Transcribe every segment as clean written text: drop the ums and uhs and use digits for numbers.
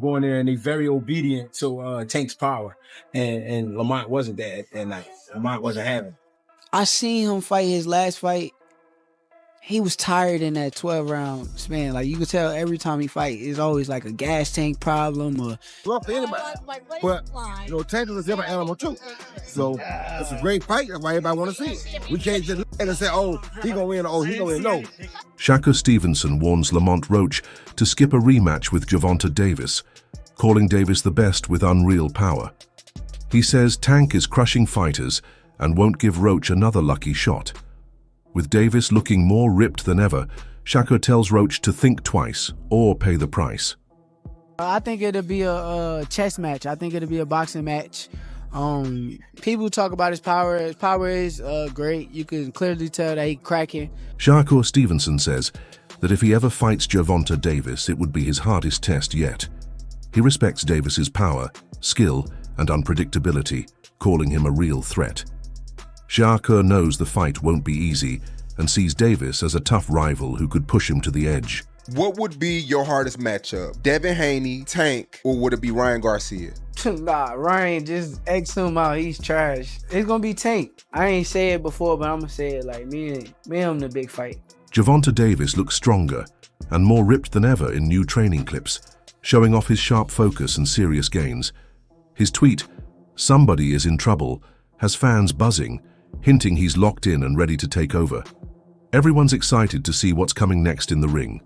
going there and they very obedient to Tank's power. And Lamont wasn't that that night. Lamont wasn't having. I seen him fight his last fight. He was tired in that 12-round span. Like, you could tell every time he fight, it's always like a gas tank problem or... Well, for anybody. But, Tank is a different animal, too. So, it's a great fight. That's why everybody want to see it. We can't just look at it and say, oh, he going to win, oh, he going to win. No. Shakur Stevenson warns Lamont Roach to skip a rematch with Gervonta Davis, calling Davis the best with unreal power. He says Tank is crushing fighters and won't give Roach another lucky shot. With Davis looking more ripped than ever, Shakur tells Roach to think twice or pay the price. I think it'll be a chess match. I think it'll be a boxing match. People talk about his power. His power is great. You can clearly tell that he's cracking. Shakur Stevenson says that if he ever fights Gervonta Davis, it would be his hardest test yet. He respects Davis's power, skill, and unpredictability, calling him a real threat. Shakur knows the fight won't be easy and sees Davis as a tough rival who could push him to the edge. What would be your hardest matchup? Devin Haney, Tank, or would it be Ryan Garcia? Nah, Ryan, just X him out. He's trash. It's gonna be Tank. I ain't say it before, but I'm gonna say it like me and him the big fight. Gervonta Davis looks stronger and more ripped than ever in new training clips, showing off his sharp focus and serious gains. His tweet, "Somebody is in trouble," has fans buzzing, hinting he's locked in and ready to take over. Everyone's excited to see what's coming next in the ring.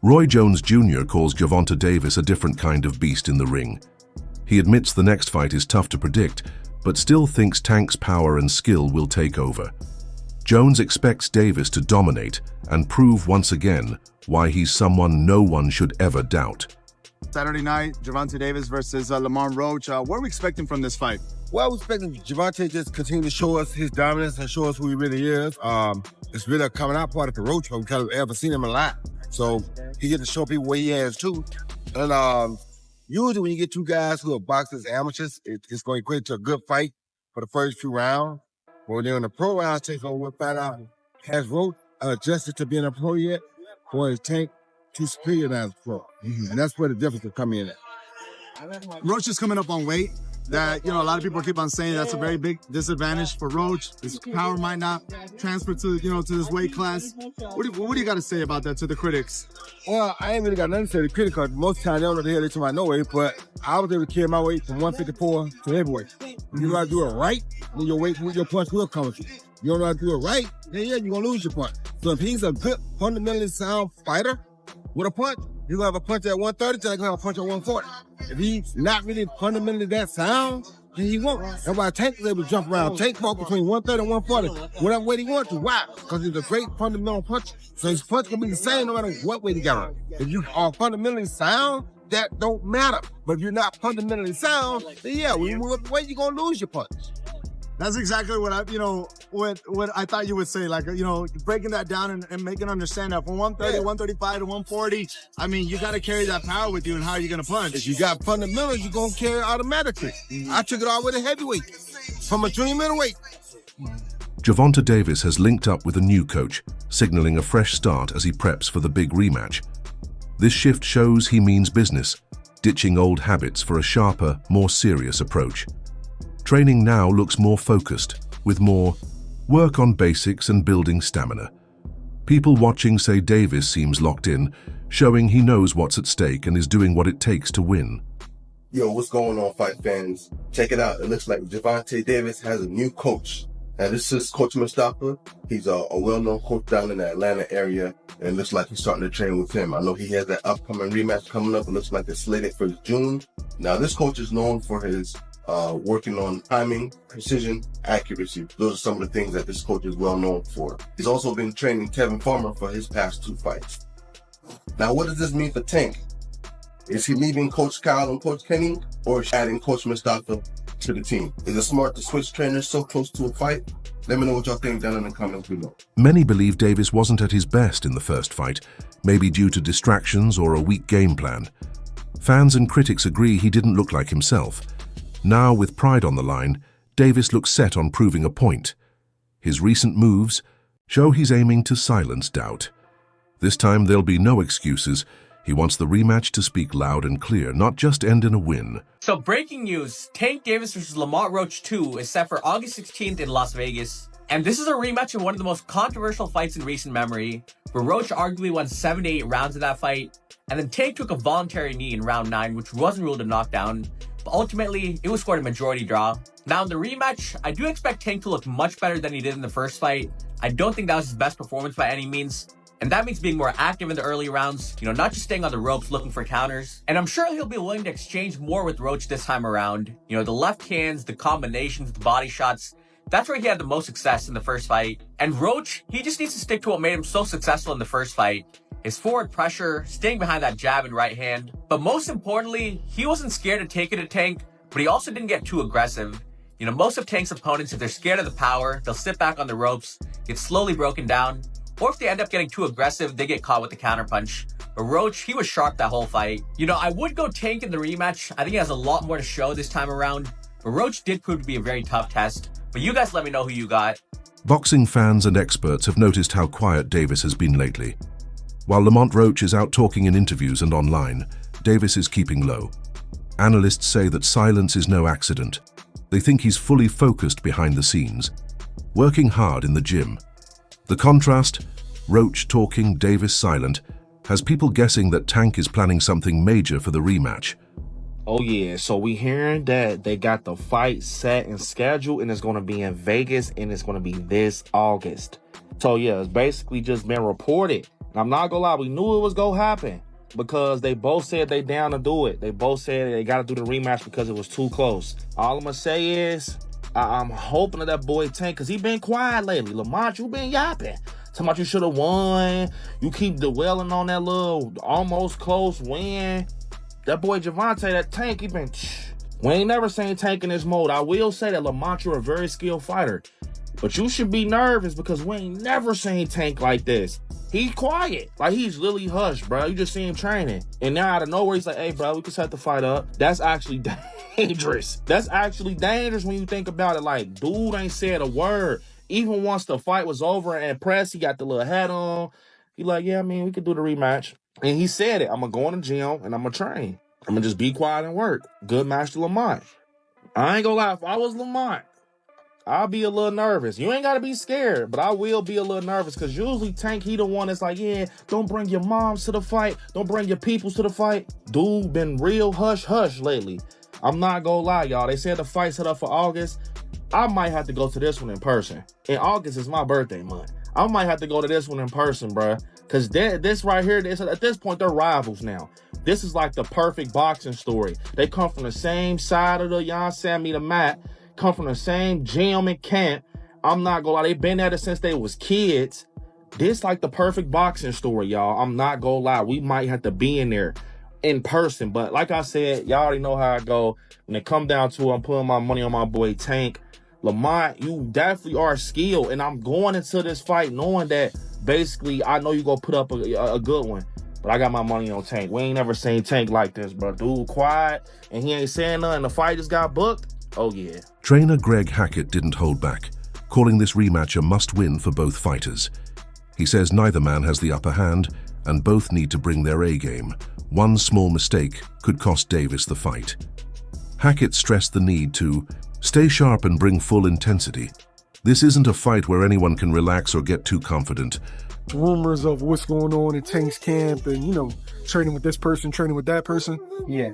Roy Jones Jr. calls Gervonta Davis a different kind of beast in the ring. He admits the next fight is tough to predict, but still thinks Tank's power and skill will take over. Jones expects Davis to dominate and prove once again why he's someone no one should ever doubt. Saturday night, Gervonta Davis versus Lamont Roach. What are we expecting from this fight? Well, we're expecting Gervonta to just continue to show us his dominance and show us who he really is. It's really a coming out party for Roach because we've ever seen him a lot. So he gets to show people what he has too. And usually when you get two guys who are boxers amateurs, it's going to equate to a good fight for the first few rounds. But when they're in the pro rounds, take over, we'll find out, has Roach adjusted to being a pro yet? Or is Tank too superior now as a pro? And that's where the difference will come in at. Roach is coming up on weight. That, a lot of people keep on saying that's a very big disadvantage for Roach. His power might not transfer to, to this weight class. What do you got to say about that to the critics? Well, I ain't really got nothing to say to the critics because most times they don't know the hell they talking about no weight, but I was able to carry my weight from 154 to heavyweight. You know how to do it right, then your weight, your punch will come with you. You don't know how to do it right, then you're going to lose your punch. So if he's a good, fundamentally sound fighter with a punch, he's going to have a punch at 130, then he's going to have a punch at 140. If he's not really fundamentally that sound, then he won't. That's why Tank is able to jump around. Tank fought between 130 and 140, whatever weight he wants to. Why? Because he's a great fundamental puncher. So his punch can be the same no matter what weight he got on. If you are fundamentally sound, that don't matter. But if you're not fundamentally sound, then yeah, when you move up the weight, you're going to lose your punch. That's exactly what what I thought you would say. Like, breaking that down and making understand that from 130, 135 to 140, I mean, you got to carry that power with you and how you're going to punch. If you got fundamentals, you're going to carry it automatically. I took it all with a heavyweight from a junior middleweight. Gervonta Davis has linked up with a new coach, signaling a fresh start as he preps for the big rematch. This shift shows he means business, ditching old habits for a sharper, more serious approach. Training now looks more focused, with more work on basics and building stamina. People watching say Davis seems locked in, showing he knows what's at stake and is doing what it takes to win. Yo, what's going on, fight fans? Check it out. It looks like Gervonta Davis has a new coach. Now, this is Coach Mustafa. He's a well-known coach down in the Atlanta area, and it looks like he's starting to train with him. I know he has that upcoming rematch coming up. It looks like it's slated for June. Now, this coach is known for his working on timing, precision, accuracy. Those are some of the things that this coach is well known for. He's also been training Kevin Farmer for his past 2 fights. Now, what does this mean for Tank? Is he leaving Coach Kyle and Coach Kenny, or is he adding Coach Mustafa to the team? Is it smart to switch trainers so close to a fight? Let me know what y'all think down in the comments below. Many believe Davis wasn't at his best in the first fight, maybe due to distractions or a weak game plan. Fans and critics agree he didn't look like himself. Now, with pride on the line, Davis looks set on proving a point. His recent moves show he's aiming to silence doubt. This time there'll be no excuses. He wants the rematch to speak loud and clear, not just end in a win. So breaking news, Tank Davis vs. Lamont Roach 2 is set for August 16th in Las Vegas. And this is a rematch of one of the most controversial fights in recent memory, where Roach arguably won 7 to 8 rounds in that fight, and then Tank took a voluntary knee in round 9, which wasn't ruled a knockdown, but ultimately it was scored a majority draw. Now in the rematch, I do expect Tank to look much better than he did in the first fight. I don't think that was his best performance by any means. And that means being more active in the early rounds, not just staying on the ropes looking for counters. And I'm sure he'll be willing to exchange more with Roach this time around. The left hands, the combinations, the body shots, that's where he had the most success in the first fight. And Roach, he just needs to stick to what made him so successful in the first fight. His forward pressure, staying behind that jab and right hand. But most importantly, he wasn't scared to take it to Tank, but he also didn't get too aggressive. Most of Tank's opponents, if they're scared of the power, they'll sit back on the ropes, get slowly broken down, or if they end up getting too aggressive, they get caught with the counterpunch. But Roach, he was sharp that whole fight. I would go Tank in the rematch. I think he has a lot more to show this time around. But Roach did prove to be a very tough test. But you guys let me know who you got. Boxing fans and experts have noticed how quiet Davis has been lately. While Lamont Roach is out talking in interviews and online, Davis is keeping low. Analysts say that silence is no accident. They think he's fully focused behind the scenes, working hard in the gym. The contrast, Roach talking, Davis silent, has people guessing that Tank is planning something major for the rematch. Oh yeah, so we hearing that they got the fight set and scheduled, and it's going to be in Vegas, and it's going to be this August. So yeah, it's basically just been reported. And I'm not gonna lie, we knew it was gonna happen because they both said they down to do it. They both said they got to do the rematch because it was too close. All I'm gonna say is, I'm hoping that boy Tank, because he been quiet lately. Lamont, you been yapping. Talking about you should have won. You keep dwelling on that little almost close win. That boy Gervonta, that Tank, he been... We ain't never seen Tank in this mode. I will say that Lamont, you're a very skilled fighter. But you should be nervous because we ain't never seen Tank like this. He's quiet. Like, he's literally hushed, bro. You just see him training. And now out of nowhere, he's like, hey, bro, we can set the fight up. That's actually dangerous. That's actually dangerous when you think about it. Like, dude ain't said a word. Even once the fight was over and pressed, he got the little hat on. He like, yeah, I mean, we could do the rematch. And he said it. I'm going to go in the gym and I'm going to train. I'm going to just be quiet and work. Good match to Lamont. I ain't going to lie. If I was Lamont, I'll be a little nervous. You ain't got to be scared, but I will be a little nervous because usually Tank, he the one that's like, yeah, don't bring your moms to the fight. Don't bring your peoples to the fight. Dude been real hush-hush lately. I'm not going to lie, y'all. They said the fight set up for August. I might have to go to this one in person. And August is my birthday month. I might have to go to this one in person, bruh. Because this right here, at this point, they're rivals now. This is like the perfect boxing story. They come from the same side of the the mat. Come from the same gym and camp. I'm not gonna lie, they've been at it since they was kids. This like the perfect boxing story, y'all. I'm not gonna lie, we might have to be in there in person. But like I said, y'all already know how I go. When it come down to it, I'm putting my money on my boy Tank. Lamont, you definitely are skilled. And I'm going into this fight knowing that basically I know you gonna put up a good one. But I got my money on Tank. We ain't never seen Tank like this, bro. Dude quiet, and he ain't saying nothing. The fight just got booked. Oh, yeah. Trainer Greg Hackett didn't hold back, calling this rematch a must-win for both fighters. He says neither man has the upper hand, and both need to bring their A-game. One small mistake could cost Davis the fight. Hackett stressed the need to stay sharp and bring full intensity. This isn't a fight where anyone can relax or get too confident. Rumors of what's going on in Tank's camp and, training with this person, training with that person. Yeah.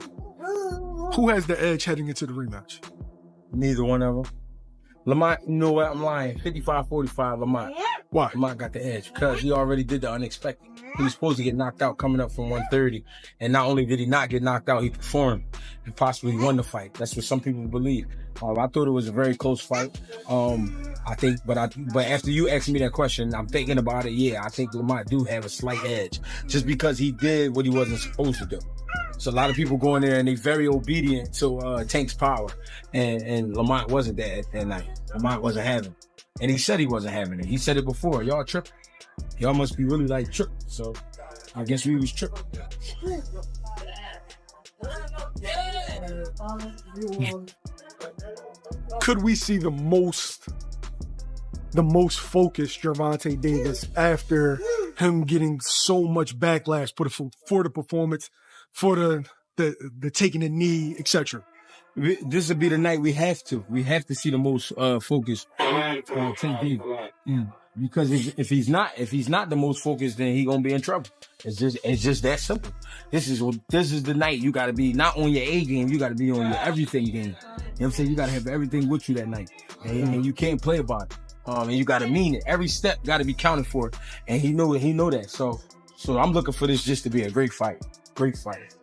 Who has the edge heading into the rematch? Neither one of them. Lamont, you know what? I'm lying. 55-45, Lamont. Why? Lamont got the edge because he already did the unexpected. He was supposed to get knocked out coming up from 130. And not only did he not get knocked out, he performed and possibly won the fight. That's what some people believe. I thought it was a very close fight. I think, but after you asked me that question, I'm thinking about it. Yeah, I think Lamont do have a slight edge just because he did what he wasn't supposed to do. So a lot of people go in there and they very obedient to Tank's power, and Lamont wasn't that night. Lamont wasn't having it. And he said he wasn't having it. He said it before. Y'all tripping. Y'all must be really like tripping. So I guess we was tripping. could we see the most focused Gervonta Davis after him getting so much backlash for the performance, for the taking the knee, etc.? This would be the night we have to see the most focused Tank Davis. Because if he's not the most focused, then he gonna be in trouble. It's just that simple. This is the night you gotta be not on your A game, you gotta be on your everything game. You know what I'm saying? You gotta have everything with you that night, and you can't play about it. And you gotta mean it. Every step gotta be counted for, and he know that. So I'm looking for this just to be a great fight. Great fight.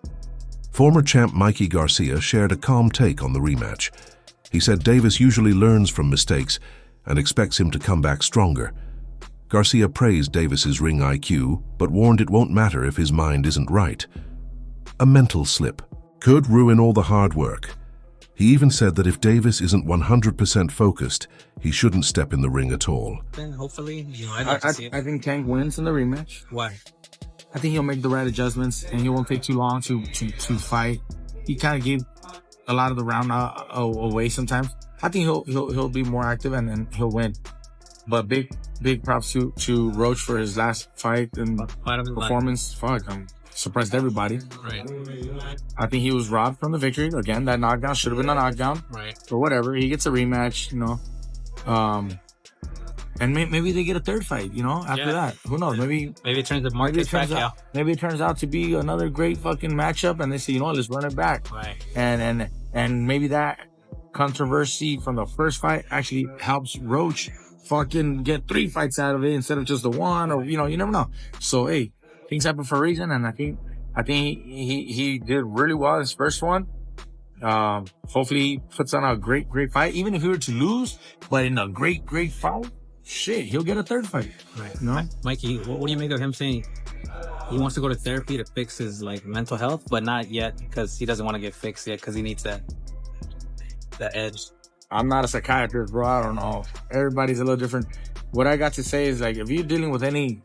Former champ Mikey Garcia shared a calm take on the rematch. He said Davis usually learns from mistakes and expects him to come back stronger. Garcia praised Davis's ring IQ, but warned it won't matter if his mind isn't right. A mental slip could ruin all the hard work. He even said that if Davis isn't 100% focused, he shouldn't step in the ring at all. Then hopefully, I'd like to see it. I think Tank wins in the rematch. Why? I think he'll make the right adjustments, and he won't take too long to fight. He kind of gave a lot of the round away sometimes. I think he'll be more active, and then he'll win. But big props to Roach for his last fight and performance. Fuck, surprised everybody. Right. I think he was robbed from the victory. Again, that knockdown should have been a knockdown. Right. But whatever, he gets a rematch, and maybe they get a third fight, after that. Who knows? Maybe it turns the market back out. Maybe it turns out to be another great fucking matchup, and they say, let's run it back. Right. And maybe that controversy from the first fight actually helps Roach fucking get 3 fights out of it instead of just the one, or you never know. So hey, things happen for a reason, and I think he did really well in his first one. Hopefully he puts on a great fight, even if he were to lose, but in a great fight. Shit, he'll get a third fight. Right. No? Mikey, what do you make of him saying he wants to go to therapy to fix his mental health, but not yet because he doesn't want to get fixed yet because he needs that edge? I'm not a psychiatrist, bro. I don't know. Everybody's a little different. What I got to say is if you're dealing with any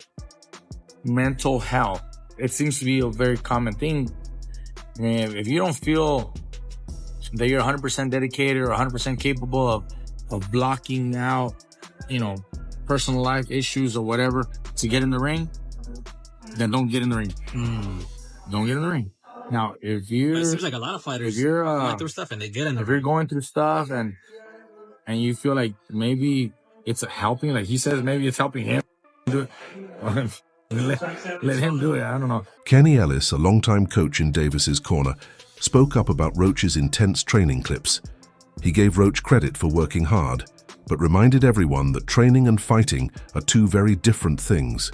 mental health, it seems to be a very common thing. And if you don't feel that you're 100% dedicated or 100% capable of blocking out, personal life issues or whatever to get in the ring, then don't get in the ring. Don't get in the ring. Now, if you're... It seems like a lot of fighters if you're going through stuff and they get in the ring. If you're going through stuff and you feel like maybe it's helping, like he says, maybe it's helping him do it. Let him do it. I don't know. Kenny Ellis, a longtime coach in Davis's corner, spoke up about Roach's intense training clips. He gave Roach credit for working hard, but reminded everyone that training and fighting are 2 very different things.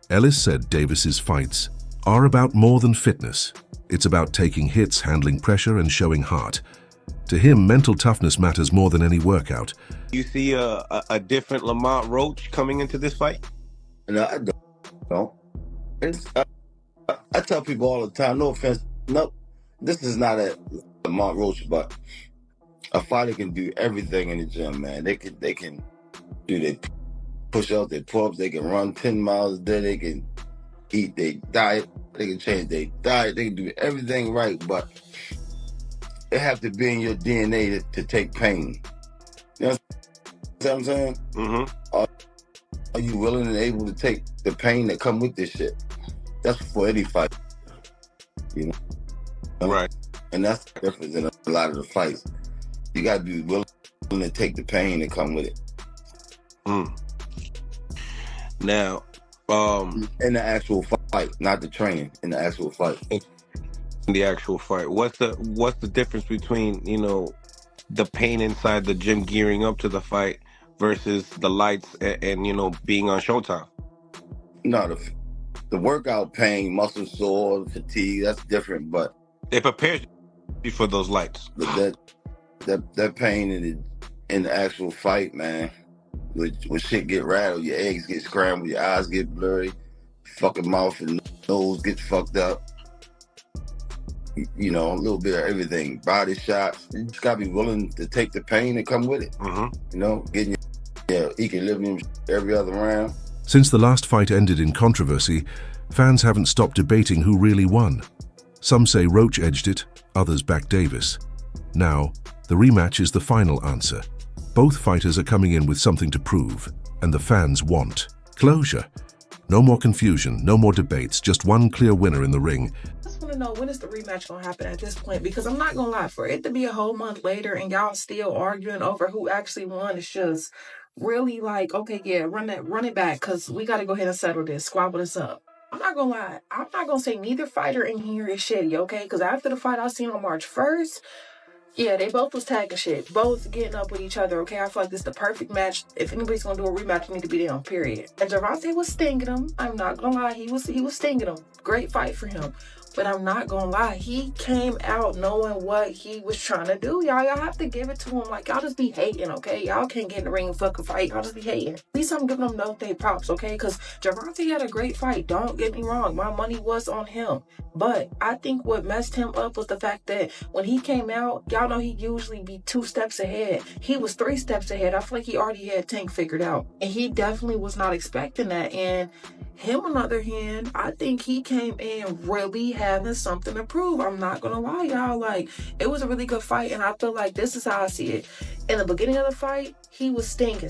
Ellis said Davis's fights are about more than fitness. It's about taking hits, handling pressure, and showing heart. To him, mental toughness matters more than any workout. You see a different Lamont Roach coming into this fight? No, I don't. I tell people all the time, no offense, no, this is not a Lamont Roach, but a fighter can do everything in the gym, man. They can do their push-ups, their pull-ups, they can run 10 miles a day, they can eat their diet, they can change their diet, they can do everything right, but it have to be in your DNA to take pain. You know what I'm saying? Mm-hmm. Are you willing and able to take the pain that come with this shit? That's for any fight, Right. And that's the difference in a lot of the fights. You gotta be willing to take the pain that come with it. Now, in the actual fight, not the training, in the actual fight. In the actual fight, what's the difference between the pain inside the gym gearing up to the fight versus the lights and being on Showtime? No, the workout pain, muscle sore, fatigue, that's different, but it prepares you for those lights. But that pain in the actual fight, man, when shit get rattled, your eggs get scrambled, your eyes get blurry, fucking mouth and nose get fucked up. A little bit of everything, body shots. You just gotta be willing to take the pain and come with it. Getting your equilibrium every other round. Since the last fight ended in controversy, fans haven't stopped debating who really won. Some say Roach edged it, others back Davis. Now, The rematch is the final answer. Both fighters are coming in with something to prove, and the fans want closure. No more confusion, no more debates, just one clear winner in the ring. I just want to know, when is the rematch going to happen at this point? Because I'm not going to lie, for it to be a whole month later and y'all still arguing over who actually won, it's just really like, okay, yeah, run it back, because we got to go ahead and settle this, squabble this up. I'm not going to lie. I'm not going to say neither fighter in here is shitty, okay? Because after the fight I seen on March 1st, yeah, they both was tagging shit. Both getting up with each other, okay? I feel like this is the perfect match. If anybody's gonna do a rematch, you need to be down, period. And Gervonta was stinging him. I'm not gonna lie, he was stinging him. Great fight for him. But I'm not gonna lie, he came out knowing what he was trying to do, y'all. Y'all have to give it to him. Like, y'all just be hating, okay? Y'all can't get in the ring and fucking fight. Y'all just be hating. At least I'm giving them no day props, okay? Because Gervonta had a great fight. Don't get me wrong. My money was on him. But I think what messed him up was the fact that when he came out, y'all know he usually be 2 steps ahead. He was 3 steps ahead. I feel like he already had Tank figured out. And he definitely was not expecting that. And him, on the other hand, I think he came in really having something to prove. I'm not gonna lie, y'all. Like, it was a really good fight, and I feel like this is how I see it. In the beginning of the fight, he was stinking,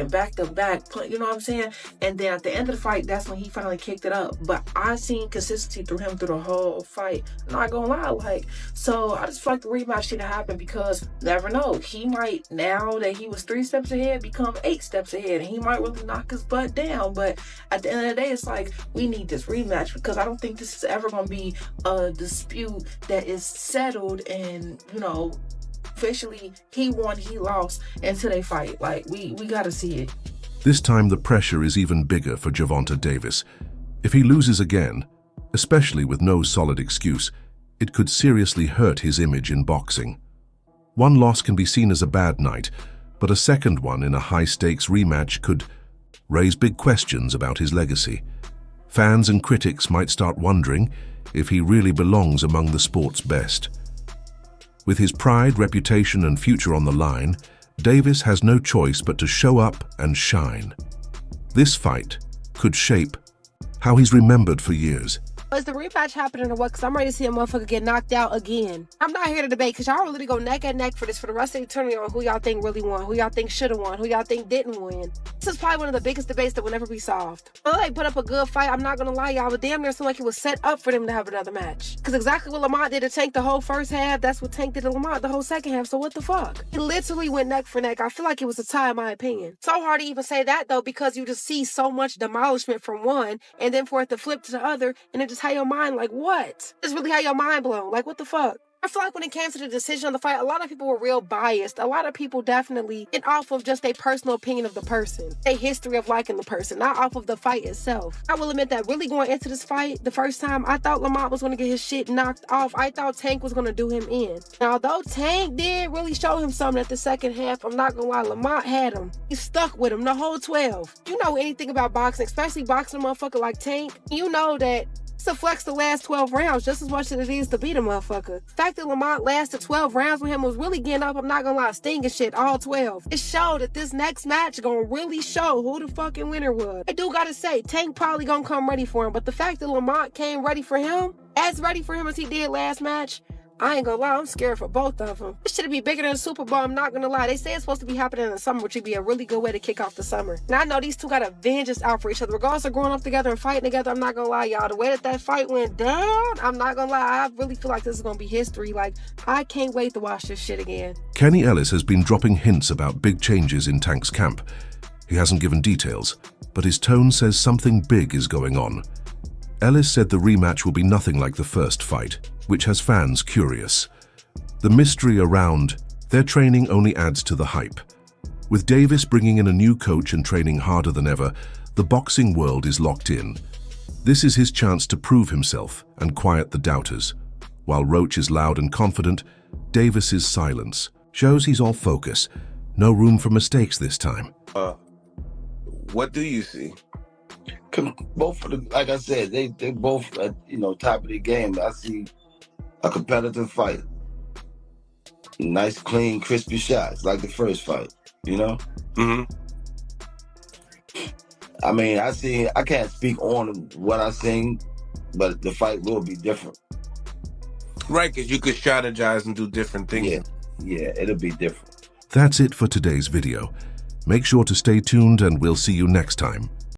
back to back, you know what I'm saying? And then at the end of the fight, that's when he finally kicked it up. But I seen consistency through him through the whole fight. Not gonna lie, like, so I just feel like the rematch should have happened, because never know, he might, now that he was 3 steps ahead, become 8 steps ahead, and he might really knock his butt down. But at the end of the day, it's like, we need this rematch, because I don't think this is ever gonna be a dispute that is settled and, you know, officially he won, he lost until they fight. Like, we gotta see it. This time the pressure is even bigger for Gervonta Davis. If he loses again, especially with no solid excuse, it could seriously hurt his image in boxing. One loss can be seen as a bad night, but a second one in a high-stakes rematch could raise big questions about his legacy. Fans and critics might start wondering if he really belongs among the sport's best. With his pride, reputation, and future on the line, Davis has no choice but to show up and shine. This fight could shape how he's remembered for years. Is the rematch happening or what? Because I'm ready to see a motherfucker get knocked out again. I'm not here to debate, because y'all really go neck and neck for this for the rest of the eternity on who y'all think really won, who y'all think should have won, who y'all think didn't win. This is probably one of the biggest debates that will never be solved. I like put up a good fight, I'm not gonna lie, y'all, but damn near seemed like it was set up for them to have another match. Because exactly what Lamont did to Tank the whole first half, that's what Tank did to Lamont the whole second half, so what the fuck? It literally went neck for neck. I feel like it was a tie in my opinion. So hard to even say that though, because you just see so much demolishment from one, and then for it to flip to the other, and it just had your mind like, what? It's really how your mind blown. Like, what the fuck? I feel like when it came to the decision of the fight, a lot of people were real biased. A lot of people definitely went off of just their personal opinion of the person, their history of liking the person, not off of the fight itself. I will admit that really going into this fight, the first time, I thought Lamont was going to get his shit knocked off. I thought Tank was going to do him in. Now, although Tank did really show him something at the second half, I'm not going to lie, Lamont had him. He stuck with him the whole 12. You know anything about boxing, especially boxing a motherfucker like Tank, you know that it's a flex the last 12 rounds just as much as it is to beat a motherfucker. The fact that Lamont lasted 12 rounds with him was really getting up, I'm not gonna lie, stinging shit, all 12. It showed that this next match gonna really show who the fucking winner was. I do gotta say, Tank probably gonna come ready for him, but the fact that Lamont came ready for him, as ready for him as he did last match, I ain't gonna lie, I'm scared for both of them. This should be bigger than the Super Bowl, I'm not gonna lie. They say it's supposed to be happening in the summer, which would be a really good way to kick off the summer. Now, I know these two got a vengeance out for each other. Regardless of growing up together and fighting together, I'm not gonna lie, y'all. The way that fight went down, I'm not gonna lie, I really feel like this is gonna be history. Like, I can't wait to watch this shit again. Kenny Ellis has been dropping hints about big changes in Tank's camp. He hasn't given details, but his tone says something big is going on. Ellis said the rematch will be nothing like the first fight, which has fans curious. The mystery around their training only adds to the hype. With Davis bringing in a new coach and training harder than ever, the boxing world is locked in. This is his chance to prove himself and quiet the doubters. While Roach is loud and confident, Davis's silence shows he's all focus. No room for mistakes this time. What do you see? Both of them, like I said, they both at, top of the game. I see a competitive fight. Nice, clean, crispy shots, like the first fight, Mm-hmm. I mean, I can't speak on what I seen, but the fight will be different. Right, because you could strategize and do different things. Yeah, it'll be different. That's it for today's video. Make sure to stay tuned and we'll see you next time.